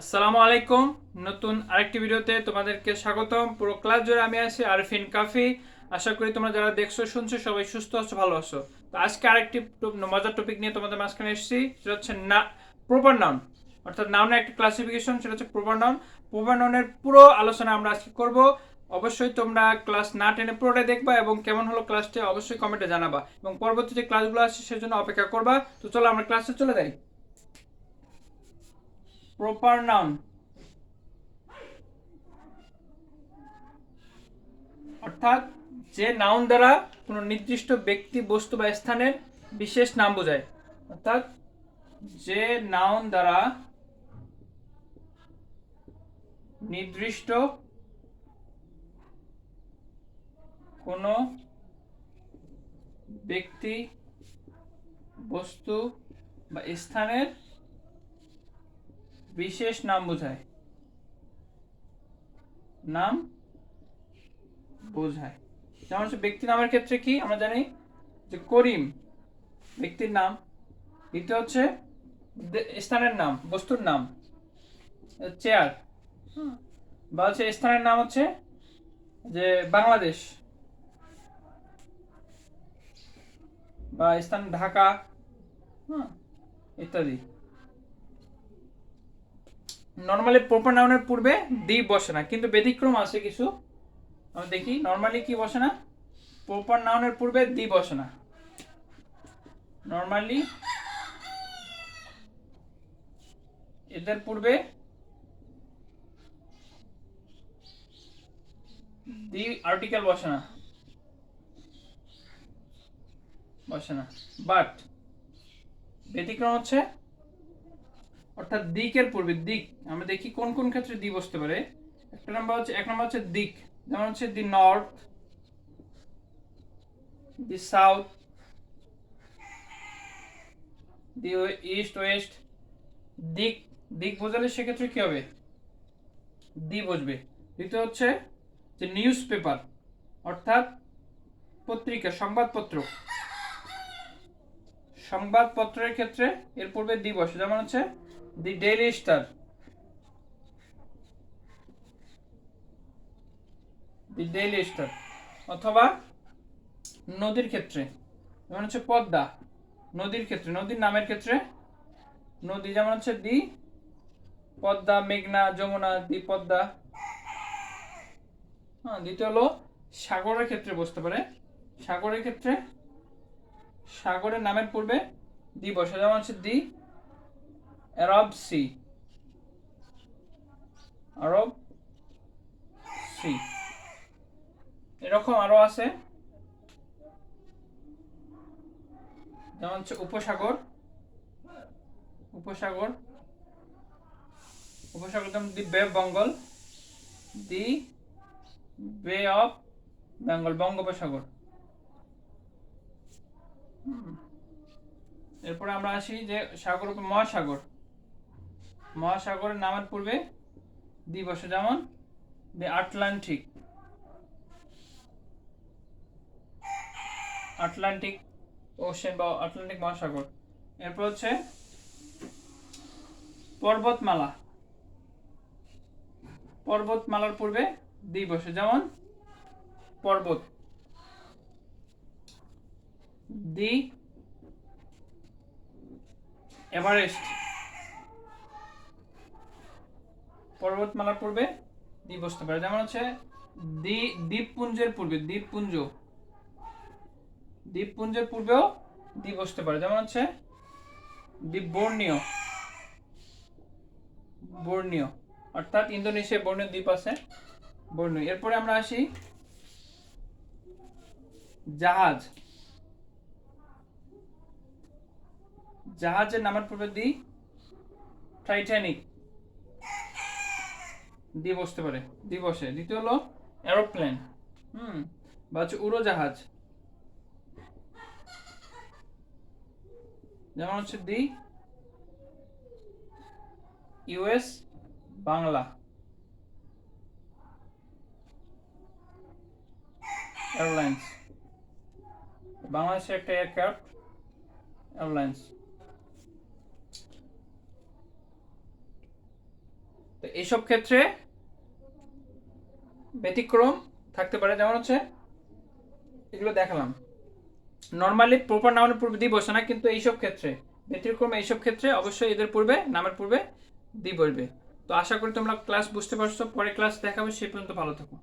আসসালামু আলাইকুম। নতুন আরেকটি ভিডিওতে তোমাদেরকে স্বাগতম। পুরো ক্লাস জুড়ে আমি আছি আরফিন কাফি। আশা করি তোমরা যারা দেখছো শুনছো সবাই সুস্থ আছো, ভালো আছো। তো আজকে আরেকটি মজার টপিক নিয়ে তোমাদের মাঝখানে এসেছি, সেটা হচ্ছে না প্রপার নাউন, অর্থাৎ নাউনের একটা ক্লাসিফিকেশন, সেটা হচ্ছে প্রপার নাউন। প্রপার নাউনের পুরো আলোচনা আমরা আজকে করব। অবশ্যই তোমরা ক্লাস না টেনে পুরোটাই দেখবা এবং কেমন হলো ক্লাসটা অবশ্যই কমেন্টে জানাবা এবং পরবর্তী যে ক্লাসগুলো আসছে সেজন্য অপেক্ষা করবা। তো চলো আমরা ক্লাসে চলে যাই। প্রপার নাউন অর্থাৎ যে নাউন দ্বারা কোনো নির্দিষ্ট ব্যক্তি, বস্তু বা স্থানের বিশেষ নাম বোঝায়। অর্থাৎ যে নাউন দ্বারা নির্দিষ্ট কোনো ব্যক্তি, বস্তু বা স্থানের বিশেষ নাম বোঝায়, নাম বোঝায়। যেমন হচ্ছে ব্যক্তি নামের ক্ষেত্রে কি আমরা জানি যে করিম ব্যক্তির নাম। দ্বিতীয় হচ্ছে স্থানের নাম, বস্তুর নাম চেয়ার, বা হচ্ছে স্থানের নাম হচ্ছে যে বাংলাদেশ, বা স্থান ঢাকা, ইত্যাদি। নর্মালি প্রপার নাউনের পূর্বে দি বসে না, কিন্তু ব্যতিক্রম আছে কিছু। আমরা দেখি নর্মালি কি বসে না, প্রপার নাউনের পূর্বে দি বসে না। নর্মালি এদের পূর্বে দি আর্টিকেল বসে না, বসে না। বাট ব্যতিক্রম হচ্ছে, অর্থাৎ দিকের পূর্বে দিক, আমরা দেখি কোন কোন ক্ষেত্রে দি বসতে পারে। এক নম্বর হচ্ছে দিক, যেমন হচ্ছে দি নর্থ, দি সাউথ, দি ইস্ট, ওয়েস্ট। দিক দিক বোঝালে সেক্ষেত্রে কি হবে, দি বসবে। দ্বিতীয় হচ্ছে যে নিউজ পেপার, অর্থাৎ পত্রিকা, সংবাদপত্র। সংবাদপত্রের ক্ষেত্রে এর পূর্বে দি বসে, যেমন হচ্ছে দি ডেইলি স্টার, দি ডেইলি স্টার। অথবা নদীর ক্ষেত্রে, যেমন হচ্ছে পদ্মা, নদীর ক্ষেত্রে, নদীর নামের ক্ষেত্রে নদী, যেমন হচ্ছে দি পদ্মা, মেঘনা, যমুনা, দি পদ্মা। দ্বিতীয় হলো সাগরের ক্ষেত্রে বসতে পারে। সাগরের ক্ষেত্রে সাগরের নামের পূর্বে দি বসে, যেমন হচ্ছে দি আরব সি, আরব সি। এরকম আরো আছে, যেমন হচ্ছে উপসাগর, উপসাগর, উপসাগর, যেমন দি বে অফ বেঙ্গল, দি বে অফ বেঙ্গল, বঙ্গোপসাগর। এরপরে আমরা আসি যে সাগর, মহাসাগর, মহাসাগরের নামের পূর্বে দি বসে, যেমন দি আটলান্টিক, আটলান্টিক ওশেন বা আটলান্টিক মহাসাগর। এরপর হচ্ছে পর্বতমালা, পর্বতমালার পূর্বে দি বসে, যেমন পর্বত, দি এভারেস্ট। পর্বতমালার পূর্বে দি বসতে পারে, যেমন হচ্ছে দি দ্বীপপুঞ্জের পূর্বে, দ্বীপপুঞ্জ, দ্বীপপুঞ্জের পূর্বেও দি বসতে পারে, যেমন হচ্ছে দি বর্নিও, বর্নিও, অর্থাৎ ইন্দোনেশিয়া বর্নিও দ্বীপ আছে, বর্নিও। এরপরে আমরা আসি জাহাজ, জাহাজের নামের পূর্বে দি টাইটানিক, দি বসতে পারে, দি বসে। দ্বিতীয় হলো এরোপ্লেন, বা হচ্ছে উড়োজাহাজ, যেমন হচ্ছে দি ইউএস বাংলা এয়ারলাইন্স, বাংলাদেশের একটা এয়ারক্রাফট এয়ারলাইন্স। তো এইসব ক্ষেত্রে ব্যতিক্রম থাকতে পারে, যেমন হচ্ছে এগুলো দেখালাম। নর্মালি প্রপার নাউনের পূর্বে দি বসে না, কিন্তু এইসব ক্ষেত্রে ব্যতিক্রম, এইসব ক্ষেত্রে অবশ্যই এদের পূর্বে, নামের পূর্বে দি বসবে। তো আশা করি তোমরা ক্লাস বুঝতে পারছো, পরে ক্লাস দেখাবে, সে পর্যন্ত ভালো থাকো।